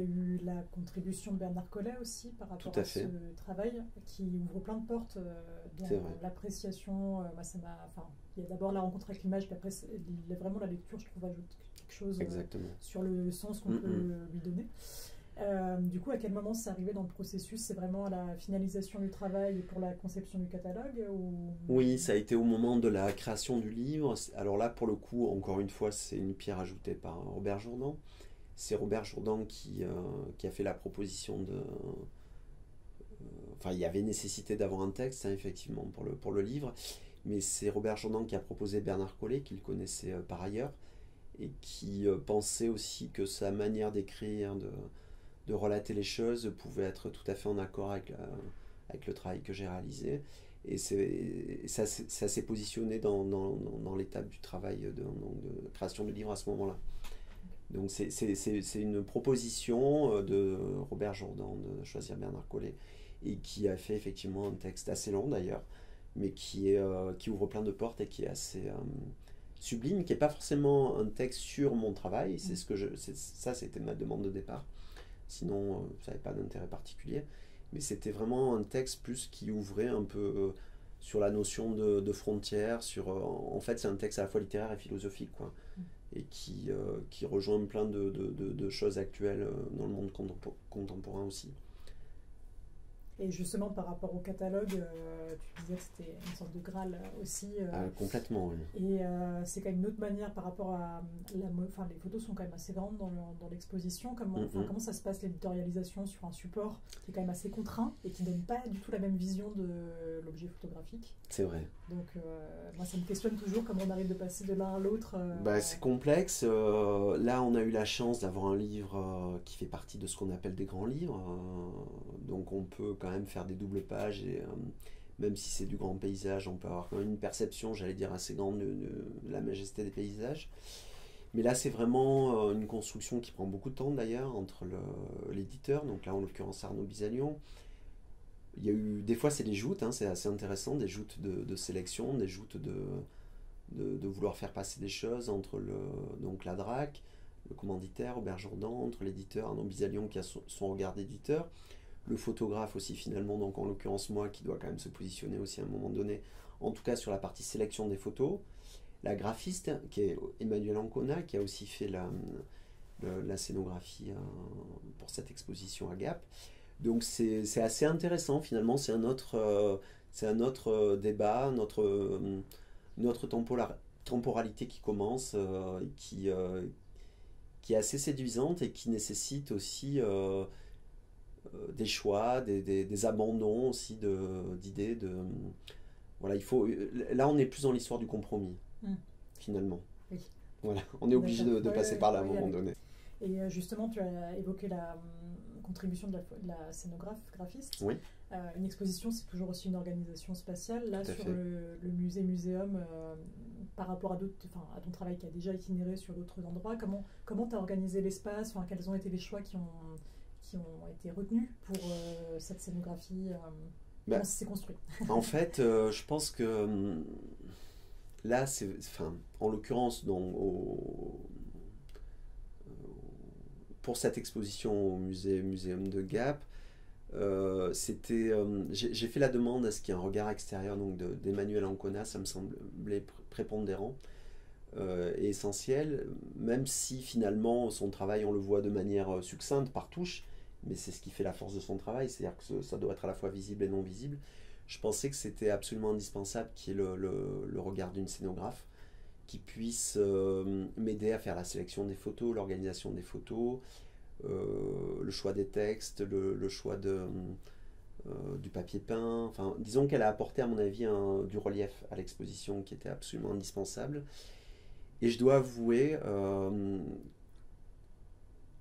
Il y a eu la contribution de Bernard Collet aussi par Tout rapport à à ce fait, travail qui ouvre plein de portes c'est dans vrai, l'appréciation. Moi, ça m'a, enfin, il y a d'abord la rencontre avec l'image, puis après, vraiment la lecture, je trouve, ajoute quelque chose exactement. sur le sens qu'on Mm, peut mm. lui donner. Du coup, à quel moment c'est arrivé dans le processus? C'est vraiment à la finalisation du travail et pour la conception du catalogue ou... Oui, ça a été au moment de la création du livre. Alors là, pour le coup, encore une fois, c'est une pierre ajoutée par Robert Jourdan. C'est Robert Jourdan qui a fait la proposition de... Enfin, il y avait nécessité d'avoir un texte, hein, effectivement, pour le livre. Mais c'est Robert Jourdan qui a proposé Bernard Collet, qu'il connaissait par ailleurs, et qui pensait aussi que sa manière d'écrire, de relater les choses, pouvait être tout à fait en accord avec le travail que j'ai réalisé. Et ça s'est positionné dans l'étape du travail de création du livre à ce moment-là. Donc c'est une proposition de Robert Jourdan de choisir Bernard Collet et qui a fait effectivement un texte assez long d'ailleurs, mais qui ouvre plein de portes et qui est assez sublime, qui n'est pas forcément un texte sur mon travail, ça c'était ma demande de départ, sinon ça n'avait pas d'intérêt particulier, mais c'était vraiment un texte plus qui ouvrait un peu sur la notion de frontières, en fait c'est un texte à la fois littéraire et philosophique, quoi, et qui rejoint plein de choses actuelles dans le monde contemporain aussi. Et justement, par rapport au catalogue, tu disais que c'était une sorte de Graal aussi. Complètement, oui. Et c'est quand même une autre manière par rapport à enfin, les photos sont quand même assez grandes dans l'exposition. Comment ça se passe l'éditorialisation sur un support qui est quand même assez contraint et qui donne pas du tout la même vision de l'objet photographique? C'est vrai. Donc moi ça me questionne toujours comment on arrive de passer de l'un à l'autre. C'est complexe. Là, on a eu la chance d'avoir un livre qui fait partie de ce qu'on appelle des grands livres. Donc on peut quand même faire des doubles pages et même si c'est du grand paysage, on peut avoir quand même une perception, j'allais dire, assez grande de la majesté des paysages. Mais là, c'est vraiment une construction qui prend beaucoup de temps d'ailleurs entre l'éditeur, donc là en l'occurrence Arnaud Bisalion. Il y a eu, des fois c'est des joutes, hein, c'est assez intéressant, des joutes de sélection, des joutes de vouloir faire passer des choses entre donc la DRAC, le commanditaire Robert Jourdan, entre l'éditeur Arnaud Bisalion qui a son regard d'éditeur, le photographe aussi finalement, donc en l'occurrence moi qui dois quand même se positionner aussi à un moment donné, en tout cas sur la partie sélection des photos, la graphiste qui est Emmanuel Ancona qui a aussi fait la scénographie pour cette exposition à Gap. Donc c'est assez intéressant finalement, c'est un autre débat, notre temporalité qui commence, qui est assez séduisante et qui nécessite aussi des choix, des abandons aussi d'idées. Voilà, là, on est plus dans l'histoire du compromis, finalement. Oui. Voilà, on est obligé de passer par là à un oui, moment donné. Et justement, tu as évoqué la contribution de la scénographiste. Oui. Une exposition, c'est toujours aussi une organisation spatiale. Là, sur fait. le musée-muséum, par rapport à ton travail qui a déjà itinéré sur d'autres endroits, comment tu as organisé l'espace? Quels ont été les choix qui ont été retenus pour cette scénographie? Comment ça s'est construit? En fait, je pense que là, en l'occurrence, pour cette exposition au muséum de Gap, j'ai fait la demande à ce qu'il y ait un regard extérieur d'Emmanuel Ancona, ça me semblait prépondérant et essentiel, même si finalement son travail on le voit de manière succincte par touche, mais c'est ce qui fait la force de son travail, c'est-à-dire que ça doit être à la fois visible et non visible. Je pensais que c'était absolument indispensable qu'il y ait le regard d'une scénographe qui puisse m'aider à faire la sélection des photos, l'organisation des photos, le choix des textes, le choix du papier peint. Enfin, disons qu'elle a apporté à mon avis du relief à l'exposition qui était absolument indispensable. Et je dois avouer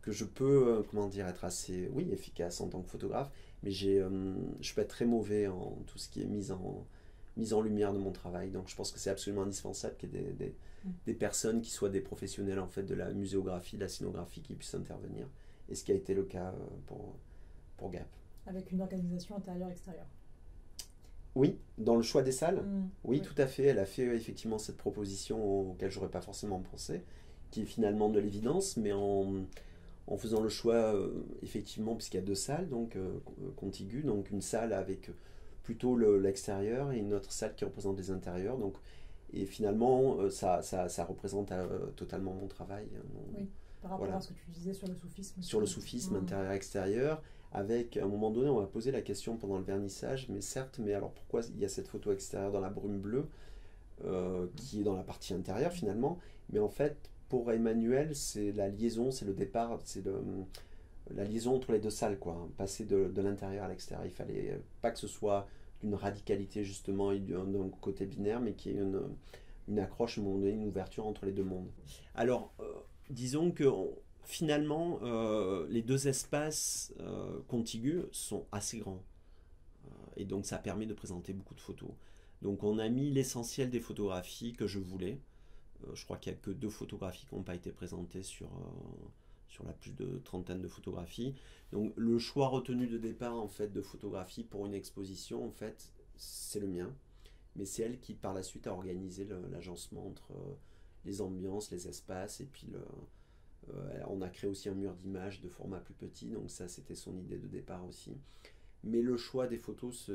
que je peux, être assez, oui, efficace en tant que photographe, mais je peux être très mauvais en tout ce qui est mise en lumière de mon travail. Donc je pense que c'est absolument indispensable qu'il y ait des personnes qui soient des professionnels en fait de la muséographie, de la scénographie qui puissent intervenir. Et ce qui a été le cas pour Gap. Avec une organisation intérieure-extérieure. Oui, dans le choix des salles, oui, oui, tout à fait. Elle a fait effectivement cette proposition auquel j'aurais pas forcément pensé, qui est finalement de l'évidence, mais en en faisant le choix, effectivement, puisqu'il y a deux salles donc, contiguës, donc une salle avec plutôt l'extérieur et une autre salle qui représente les intérieurs. Donc, et finalement, ça représente totalement mon travail. Oui, par rapport à ce que tu disais sur le soufisme. Sur le soufisme intérieur-extérieur, avec, à un moment donné, on m'a posé la question pendant le vernissage, mais certes, mais alors pourquoi il y a cette photo extérieure dans la brume bleue, qui est dans la partie intérieure finalement, mais en fait, pour Emmanuel, c'est la liaison, c'est le départ, c'est la liaison entre les deux salles, quoi, hein, passer de l'intérieur à l'extérieur. Il fallait pas que ce soit d'une radicalité justement et d'un côté binaire, mais qu'il y ait une accroche, à un moment donné, une ouverture entre les deux mondes. Alors, disons que finalement, les deux espaces contigus sont assez grands. Et donc, ça permet de présenter beaucoup de photos. Donc, on a mis l'essentiel des photographies que je voulais. Je crois qu'il n'y a que 2 photographies qui n'ont pas été présentées sur la plus de trentaine de photographies. Donc le choix retenu de départ en fait de photographies pour une exposition, en fait, c'est le mien. Mais c'est elle qui par la suite a organisé l'agencement entre les ambiances, les espaces, et puis on a créé aussi un mur d'images de format plus petit, donc ça c'était son idée de départ aussi. Mais le choix des photos